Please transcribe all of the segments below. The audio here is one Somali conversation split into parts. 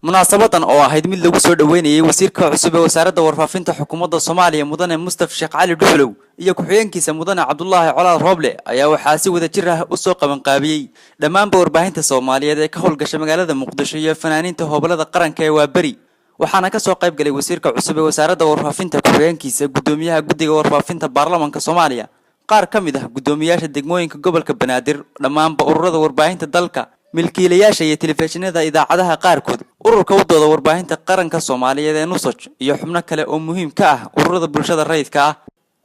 munaasabadan oo ahayd mid lagu soo dhaweynayay wasiirka cusub ee wasaaradda warfaafinta xukuumadda Soomaaliya mudane Mustafa Sheekh Cali Dhuxulow iyo ku-xigeenkiisa mudane Cabdullaahi Colaad Rooble ayaa waxaa si wada jir ah u soo qaban qaabiyay dhammaan warbaahinta Soomaaliyeed ee ka howlgasha magaalada Muqdisho iyo fanaaniinta hobalada qaranka ee Waabari waxaana ka soo qayb galay wasiirka cusub ee wasaaradda warfaafinta ku-xigeenkiisa gudoomiyaha guddiga warfaafinta baarlamaanka Soomaaliya qaar ka mid ah gudoomiyaasha degmooyinka gobolka Banaadir dhammaan ururada warbaahinta dalka milkiilayaasha iyo telefishinada idaacadaha qaarkood ururka wadooda warbaahinta qaranka Soomaaliyeed ee Nusaj iyo xubno kale oo muhiim ka ah ururada bulshada rayidka ah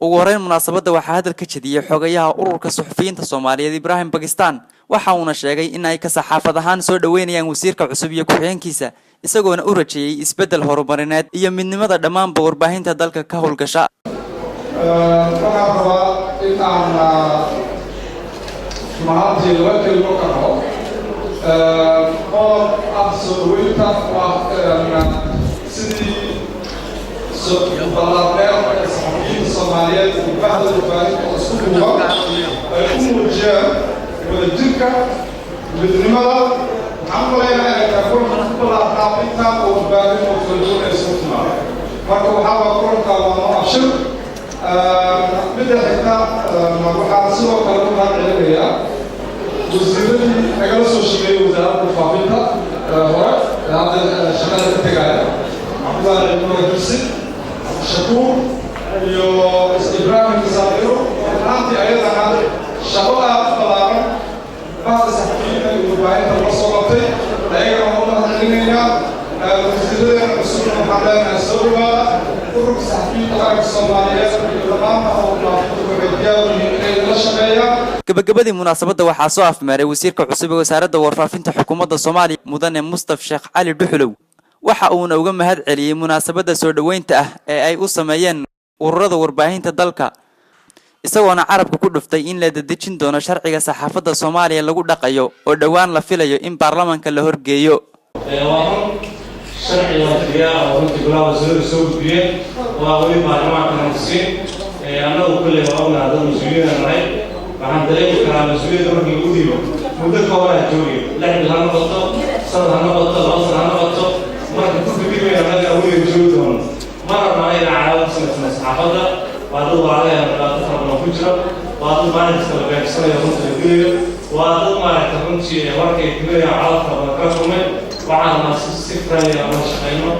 ugu horeyn munaasabada waxaa hadal ka jeediyay xogayaha ururka suxufiyiinta Soomaaliyeed Ibrahim Pakistan waxa uu sheegay in ay ka saxaafad ahaan soo dhaweynayaan wasiirka cusub iyo ku-xigeenkiisa isagoona u rajeeyay isbedel horumarineed iyo midnimada dhammaan warbaahinta dalka ka howlgasha absoluta sidii balaadheer saxafiyiinta Soomaaliyeed iyo bahda warbaahinta oo isku duuban ay u muujiyaan wadajirka midnimada waxaan maleynayaa inay tahay kulanka ku balaadhaa intaa oo warbaahin oo kala duwan ay isugu timaado marka waxaa waa kulanka waa noo abshir midda xigta waxaa sidoo kale u mahadcelinayaa wasiiradii nagala soo shaqeeyay wasaaradda warfaafinta hore hadda shaqada ka tegaya Cabdullaahi Colaad Rooble Shakuur iyo Ibrahim Saabiro maantii ayadana shaqo aad balaaran bahda saxafiyiinta iyo warbaahinta la soo qabtay ayagana u mahadcelinayaa wasiiradii cusub waxaan leenahay soo dhawaada ururka saxafiyiinta qaranka Soomaaliyeed iyo dhammaan gabagabadii munaasabada waxaa soo afmeeray wasiirka cusub ee wasaaradda warfaafinta xukuumadda Soomaaliya mudane Mustafa Sheekh Cali Dhuxulow waxa uu uga mahad celiyay munaasabada soo dhaweynta ah ee ay u sameeyeen ururada warbaahinta dalka isagoona carabka ku dhuftay in la dadejin doono sharciga saxaafadda Soomaaliya lagu dhaqayo oo dhawaan la filayo in baarlamaanka la horgeeyo sharciga oo golaha wasiirada soo gudbiyeen waa weli baarlamaanka nasiin annagu kulli waa una dad mas'uuliyiin nahay waxaan dareemi karaa mas'uuliyadda markii lagu dhiibo muddo kooban joogay lix bil ha noqoto sanad ha noqoto laba sano ha noqoto marka ku fikiraya annaga awgeed joogi doono mana rabnaa inaan cadaawad samaysano saxaafadda waa dad walaalaha dhibaato fara badan ku jira waa dad maalinta kala beegsanayo runta la dilayo waa dad maaragta runtii warkay dilayaan cadaab fara badan kala kulmay waxaan rabnaa si friendly aan wada shaqayno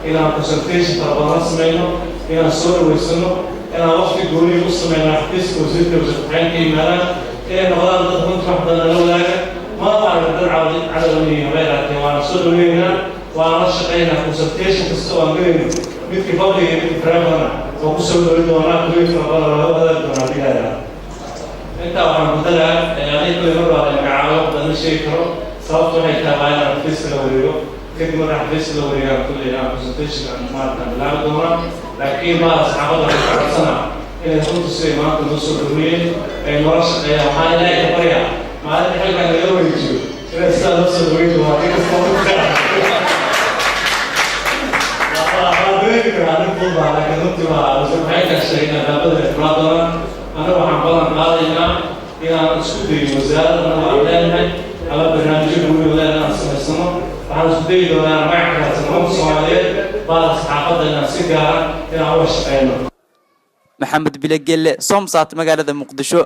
inaan consultation fara badan la samayno inaan soo dhaweysano inaan waqti gooni u samayno xafiiska wasiirka wasaaradda yimaadaan inay noqdaan dad runta wax badan la wadaaga ma aragta dad cadawniyo meelaatay waana soo dhaweynaa waana la shaqaynaa consultation kasta oo aan gelayno midkii public iyo midkii private oo ku soo dhaweyn doonaa kuwii fara badan loo wadaagi doonaa digaada intaa waxaan ku daraa aniga kulli mar baa magacaabo badan sheegi karo sababtu waxay tahay waa inaan xafiiska la wareego kadib marka xafiiska la wareegaan kulli inaan consultation maaragta bilaabi doonaa laakiin ma saxaafadda waxay ka codsanaa inay runtu siday maanta noo soo dhaweeyeen ay noola shaqeeyaan waxaan ilaahay ka baryaa maalinta xilkan laga wareejiyo inay sidaa noo soo dhaweyn doonaa inkastoo dareemi karaa nin fudbaa laakiin runtii waxay ka sheegeen albaabada ay fulaa doonaan annaga waxaan balan qaadaynaa inaan isku dayo wasaaradda annaga aan leenahay ama barnaamijyo guuri wadaan inaan samaysano waxaan isku dayi doonaa magac kalasan ummadda Soomaaliyeed baada saxaafadda inaan si gaara inaan uga shaqeyno Maxamed Bilagelle Somsat magaalada Muqdisho.